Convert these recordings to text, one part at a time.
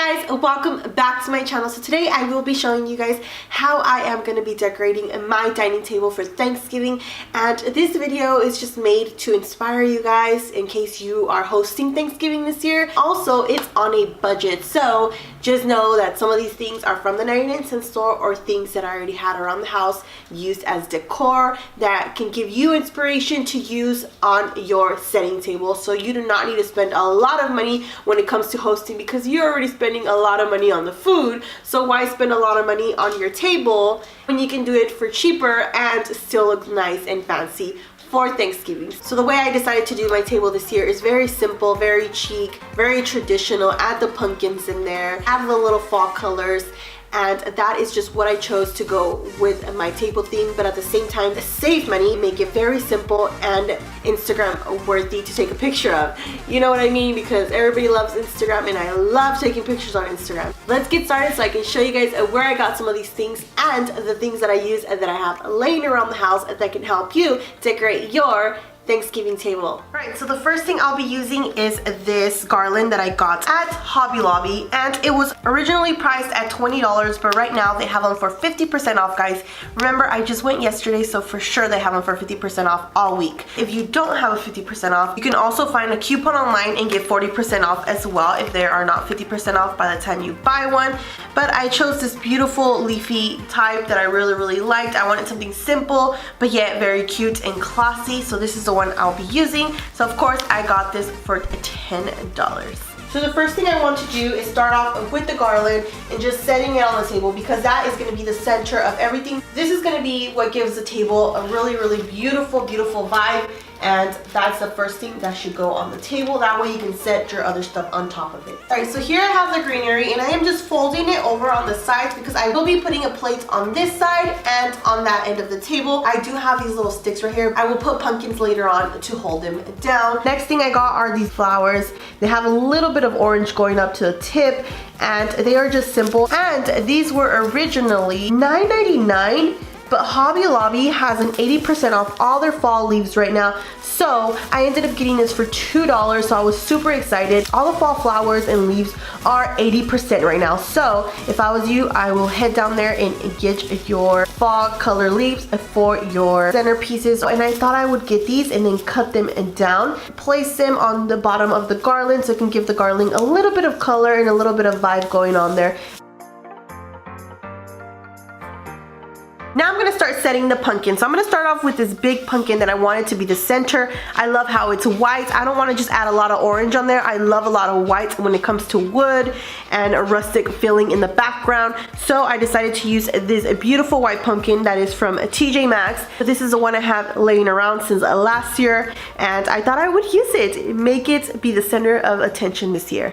guys, welcome back to my channel. So today I will be showing you guys how I am going to be decorating my dining table for Thanksgiving, and this video is just made to inspire you guys in case you are hosting Thanksgiving this year. Also, it's on a budget, so just know that some of these things are from the 99-cent store or things that I already had around the house used as decor that can give you inspiration to use on your setting table, so you do not need to spend a lot of money when it comes to hosting because you're already spending a lot of money on the food. So why spend a lot of money on your table when you can do it for cheaper and still look nice and fancy for Thanksgiving? So the way I decided to do my table this year is very simple, very chic, very traditional. Add the pumpkins in there, add the little fall colors, and that is just what I chose to go with my table theme, but at the same time save money, make it very simple and Instagram worthy to take a picture of. You know what I mean? Because everybody loves Instagram and I love taking pictures on Instagram. Let's get started so I can show you guys where I got some of these things and the things that I use and that I have laying around the house that can help you decorate your Thanksgiving table. Alright, so the first thing I'll be using is this garland that I got at Hobby Lobby, and it was originally priced at $20, but right now they have them for 50% off, guys. Remember, I just went yesterday, so for sure they have them for 50% off all week. If you don't have a 50% off, you can also find a coupon online and get 40% off as well if they are not 50% off by the time you buy one. But I chose this beautiful leafy type that I really liked. I wanted something simple, but yet very cute and classy, so this is the one I'll be using. So of course I got this for $10. So the first thing I want to do is start off with the garland and just setting it on the table because that is going to be the center of everything. This is going to be what gives the table a really beautiful vibe, and that's the first thing that should go on the table. That way you can set your other stuff on top of it. Alright, so here I have the greenery and I am just folding it over on the sides because I will be putting a plate on this side and on that end of the table. I do have these little sticks right here. I will put pumpkins later on to hold them down. Next thing I got are these flowers. They have a little bit of orange going up to the tip and they are just simple. And these were originally $9.99. But Hobby Lobby has an 80% off all their fall leaves right now. So I ended up getting this for $2, so I was super excited. All the fall flowers and leaves are 80% right now. So if I was you, I will head down there and get your fall color leaves for your centerpieces. And I thought I would get these and then cut them down. Place them on the bottom of the garland so it can give the garland a little bit of color and a little bit of vibe going on there. Now I'm going to start setting the pumpkin. So I'm going to start off with this big pumpkin that I wanted to be the center. I love how it's white. I don't want to just add a lot of orange on there. I love a lot of white when it comes to wood and a rustic feeling in the background. So I decided to use this beautiful white pumpkin that is from TJ Maxx. This is the one I have laying around since last year, and I thought I would use it, make it be the center of attention this year.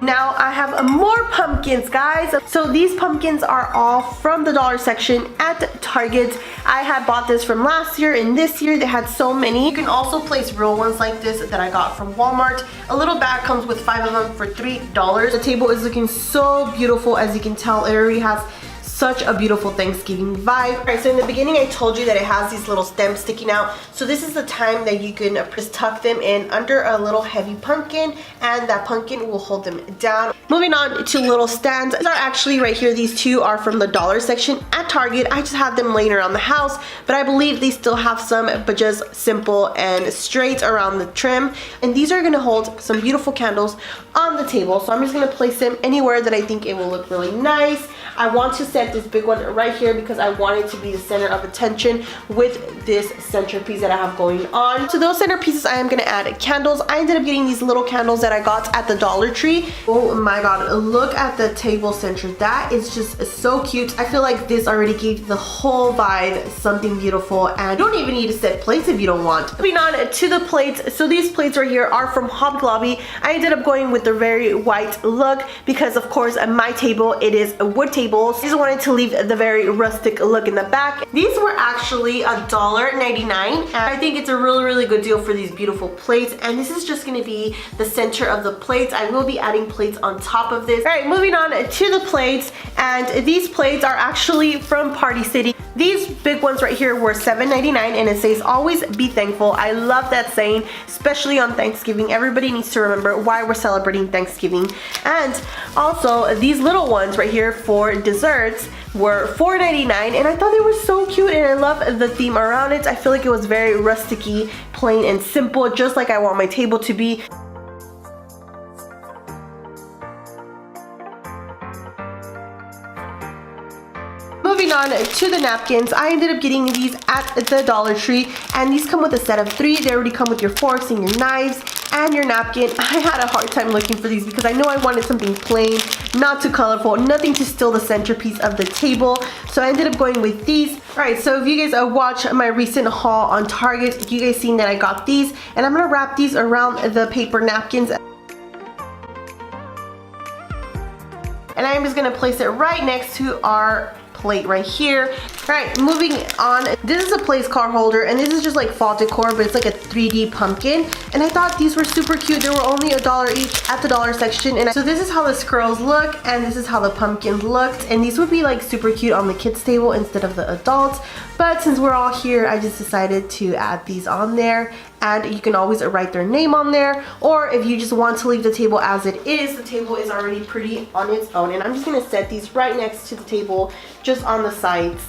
Now I have more pumpkins, guys. So these pumpkins are all from the dollar section at Target. I had bought this from last year, and this year they had so many. You can also place real ones like this that I got from Walmart. A little bag comes with 5 of them for $3. The table is looking so beautiful. As you can tell, it already has such a beautiful Thanksgiving vibe. Alright, so in the beginning I told you that it has these little stems sticking out. So this is the time that you can just tuck them in under a little heavy pumpkin, and that pumpkin will hold them down. Moving on to little stands. These are actually right here. These two are from the dollar section at Target. I just had them laying around the house, but I believe they still have some, but just simple and straight around the trim. And these are going to hold some beautiful candles on the table. So I'm just going to place them anywhere that I think it will look really nice. I want to set this big one right here because I want it to be the center of attention with this centerpiece that I have going on. To those centerpieces, I am going to add candles. I ended up getting these little candles that I got at the Dollar Tree. Oh my god, look at the table center. That is just so cute. I feel like this already gave the whole vibe something beautiful, and you don't even need to set plates if you don't want. Moving on to the plates. So these plates right here are from Hobby Lobby. I ended up going with the very white look because of course at my table it is a wood table. I just wanted to leave the very rustic look in the back. These were actually $1.99, and I think it's a really good deal for these beautiful plates. And this is just going to be the center of the plates. I will be adding plates on top of this. All right, moving on to the plates, and these plates are actually from Party City. These big ones right here were $7.99, and it says always be thankful. I love that saying, especially on Thanksgiving. Everybody needs to remember why we're celebrating Thanksgiving. And also these little ones right here for desserts were $4.99, and I thought they were so cute, and I love the theme around it. I feel like it was very rusticy, plain and simple, just like I want my table to be. Moving on to the napkins, I ended up getting these at the Dollar Tree, and these come with a set of 3. They already come with your forks and your knives and your napkin. I had a hard time looking for these because I know I wanted something plain, not too colorful, nothing to steal the centerpiece of the table. So I ended up going with these. Alright, so if you guys watch my recent haul on Target, you guys seen that I got these, and I'm going to wrap these around the paper napkins. And I'm just going to place it right next to our plate right here. Alright, moving on. This is a place card holder, and this is just like fall decor, but it's like a 3D pumpkin, and I thought these were super cute. They were only $1 each at the dollar section. And so this is how the squirrels look, and this is how the pumpkins looked, and these would be like super cute on the kids table instead of the adults, but since we're all here, I just decided to add these on there. And you can always write their name on there, or if you just want to leave the table as it is, the table is already pretty on its own. And I'm just going to set these right next to the table, just on the sides.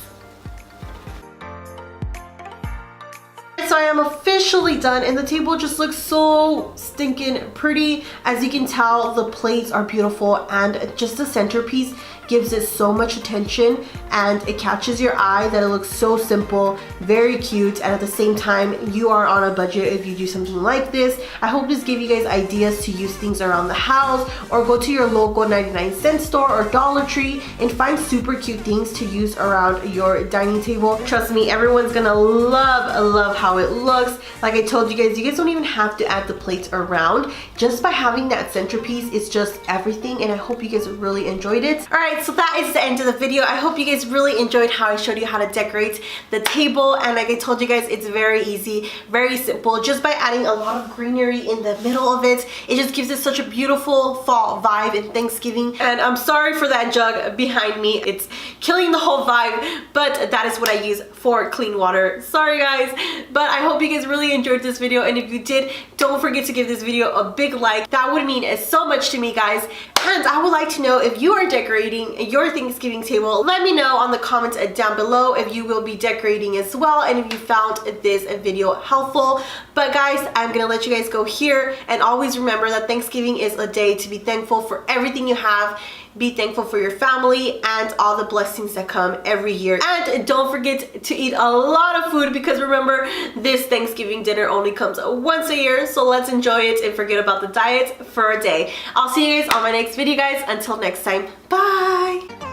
So I am officially done, and the table just looks so stinking pretty. As you can tell, the plates are beautiful, and just the centerpiece gives it so much attention, and it catches your eye that it looks so simple, very cute, and at the same time you are on a budget if you do something like this. I hope this gave you guys ideas to use things around the house, or go to your local 99-cent store or Dollar Tree and find super cute things to use around your dining table. Trust me, everyone's gonna love how it looks. Like I told you guys don't even have to add the plates around. Just by having that centerpiece, it's just everything, and I hope you guys really enjoyed it. Alright, so that is the end of the video. I hope you guys really enjoyed how I showed you how to decorate the table, and like I told you guys, it's very easy, very simple. Just by adding a lot of greenery in the middle of it, it just gives it such a beautiful fall vibe in Thanksgiving. And I'm sorry for that jug behind me, it's killing the whole vibe, but that is what I use for clean water. Sorry guys, but I hope you guys really enjoyed this video, and if you did, don't forget to give this video a big like. That would mean so much to me, guys. And I would like to know if you are decorating your Thanksgiving table. Let me know on the comments down below if you will be decorating as well, and if you found this video helpful. But guys, I'm gonna let you guys go here, and always remember that Thanksgiving is a day to be thankful for everything you have. Be thankful for your family and all the blessings that come every year. And don't forget to eat a lot of food, because remember, this Thanksgiving dinner only comes once a year, so let's enjoy it and forget about the diet for a day. I'll see you guys on my next video, guys. Until next time, bye!